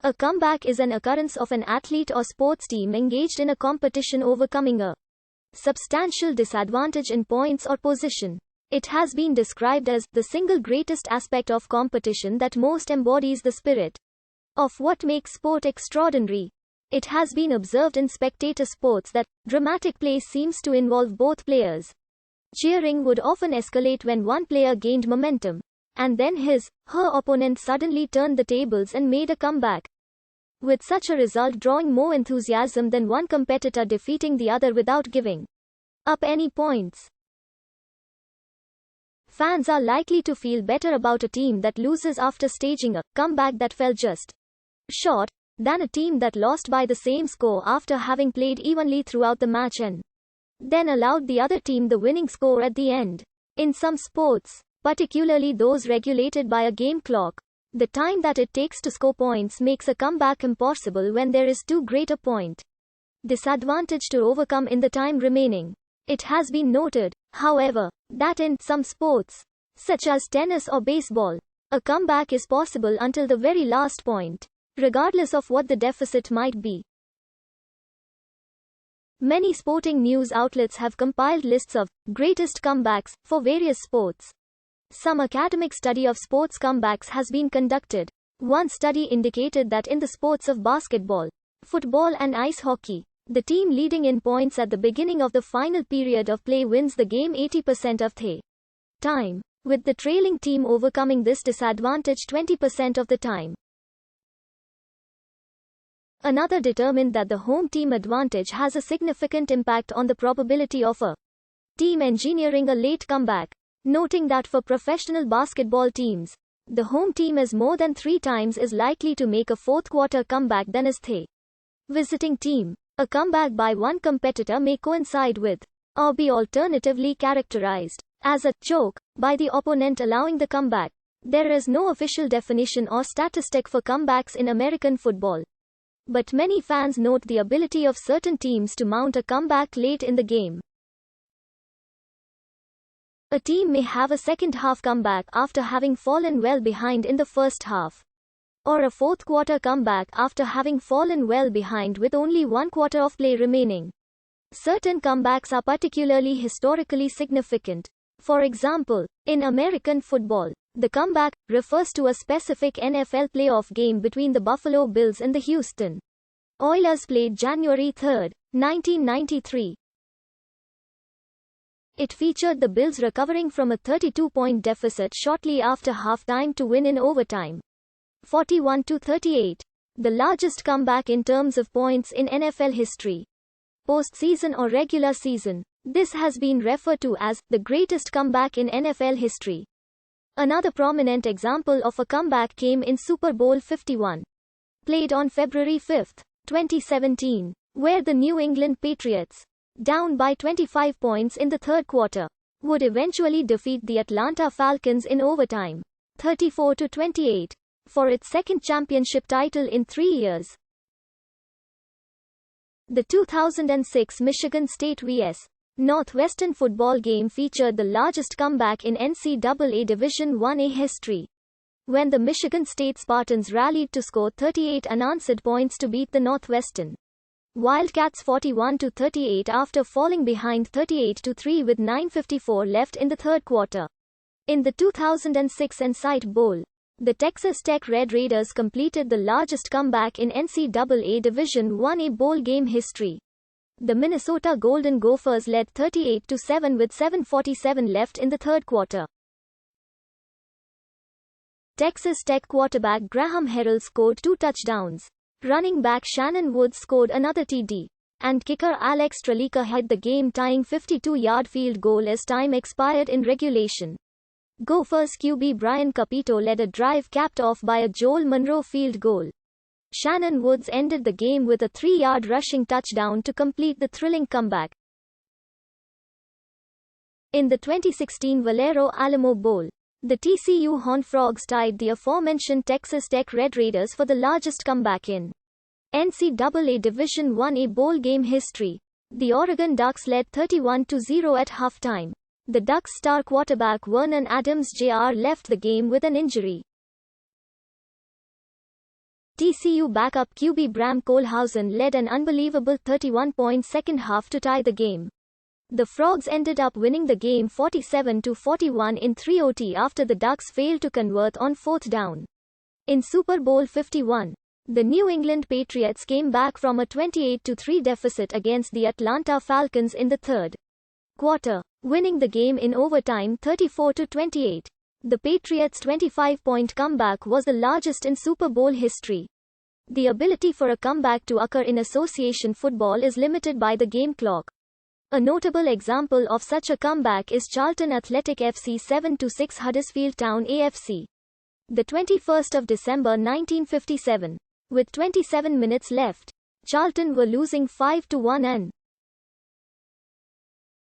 A comeback is an occurrence of an athlete or sports team engaged in a competition overcoming a substantial disadvantage in points or position. It has been described as the single greatest aspect of competition that most embodies the spirit of what makes sport extraordinary. It has been observed in spectator sports that dramatic play seems to involve both players. Cheering would often escalate when one player gained momentum, and then her opponent suddenly turned the tables and made a comeback, with such a result drawing more enthusiasm than one competitor defeating the other without giving up any points. Fans are likely to feel better about a team that loses after staging a comeback that fell just short, than a team that lost by the same score after having played evenly throughout the match and then allowed the other team the winning score at the end. In some sports, particularly those regulated by a game clock, the time that it takes to score points makes a comeback impossible when there is too great a point disadvantage to overcome in the time remaining. It has been noted, however, that in some sports, such as tennis or baseball, a comeback is possible until the very last point, regardless of what the deficit might be. Many sporting news outlets have compiled lists of greatest comebacks for various sports. Some academic study of sports comebacks has been conducted. One study indicated that in the sports of basketball, football and ice hockey, the team leading in points at the beginning of the final period of play wins the game 80% of the time, with the trailing team overcoming this disadvantage 20% of the time. Another determined that the home team advantage has a significant impact on the probability of a team engineering a late comeback, noting that for professional basketball teams, the home team is more than 3 times as likely to make a fourth-quarter comeback than is the visiting team. A comeback by one competitor may coincide with, or be alternatively characterized as a choke by the opponent allowing the comeback. There is no official definition or statistic for comebacks in American football, but many fans note the ability of certain teams to mount a comeback late in the game. A team may have a second-half comeback after having fallen well behind in the first half, or a fourth-quarter comeback after having fallen well behind with only 1 quarter of play remaining. Certain comebacks are particularly historically significant. For example, in American football, the comeback refers to a specific NFL playoff game between the Buffalo Bills and the Houston Oilers played January 3, 1993. It featured the Bills recovering from a 32-point deficit shortly after halftime to win in overtime, 41-38, the largest comeback in terms of points in NFL history. Postseason or regular season, this has been referred to as the greatest comeback in NFL history. Another prominent example of a comeback came in Super Bowl 51, played on February 5, 2017, where the New England Patriots, down by 25 points in the third quarter, would eventually defeat the Atlanta Falcons in overtime, 34-28. For its second championship title in 3 years. The 2006 Michigan State vs. Northwestern football game featured the largest comeback in NCAA Division I-A history, when the Michigan State Spartans rallied to score 38 unanswered points to beat the Northwestern Wildcats 41-38 after falling behind 38-3 with 9:54 left in the third quarter. In the 2006 Insight Bowl, the Texas Tech Red Raiders completed the largest comeback in NCAA Division I-A bowl game history. The Minnesota Golden Gophers led 38-7 with 7:47 left in the third quarter. Texas Tech quarterback Graham Harrell scored 2 touchdowns. Running back Shannon Woods scored another TD, and kicker Alex Strelica hit the game-tying 52-yard field goal as time expired in regulation. Gophers QB Brian Capito led a drive capped off by a Joel Monroe field goal. Shannon Woods ended the game with a 3-yard rushing touchdown to complete the thrilling comeback. In the 2016 Valero Alamo Bowl, the TCU Horned Frogs tied the aforementioned Texas Tech Red Raiders for the largest comeback in NCAA Division I-A bowl game history. The Oregon Ducks led 31-0 at halftime. The Ducks star quarterback Vernon Adams Jr. left the game with an injury. TCU backup QB Bram Kohlhausen led an unbelievable 31-point second half to tie the game. The Frogs ended up winning the game 47-41 in 3 OT after the Ducks failed to convert on fourth down. In Super Bowl 51, the New England Patriots came back from a 28-3 deficit against the Atlanta Falcons in the third quarter, winning the game in overtime 34-28. The Patriots' 25-point comeback was the largest in Super Bowl history. The ability for a comeback to occur in association football is limited by the game clock. A notable example of such a comeback is Charlton Athletic FC 7-6 Huddersfield Town AFC. The 21st of December 1957. With 27 minutes left, Charlton were losing 5-1 and